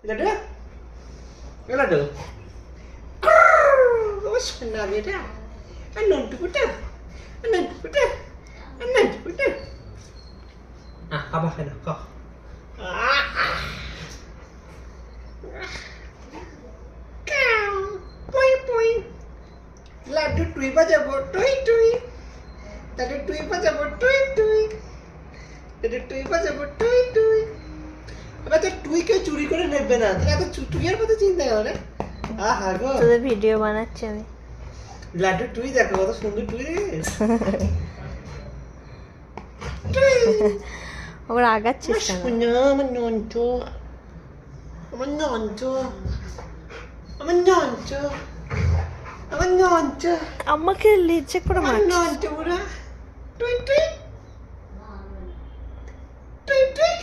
লাড্ডু লাড্ডু ও সোনা বেটা নন্টু পুটা নন্টু পুটা নন্টু পুটা আবার খাই না খাও পুই পুই লাড্ডু টুই বাজাবো টুই টুই লাড্ডু টুই বাজাবো টুই টুই লাড্ডু টুই বাজাবো টুই টুই এবার তো টুই কেউ চুরি করে নেবে না তাহলে এত টুইয়ের কথা চিন্তা করে আহা গো তোদের ভিডিও বানাচ্ছি আমি লাড্ডু টুই দেখো কত সুন্দর টুই ওরা আগাচ্ছিস কেন আমার নন্টু আমার নন্টু আমার নন্টু আমার নন্টু আমাকে লিচে করে আমার মারছিস নন্টু ওরা টুই টুই টুই টুই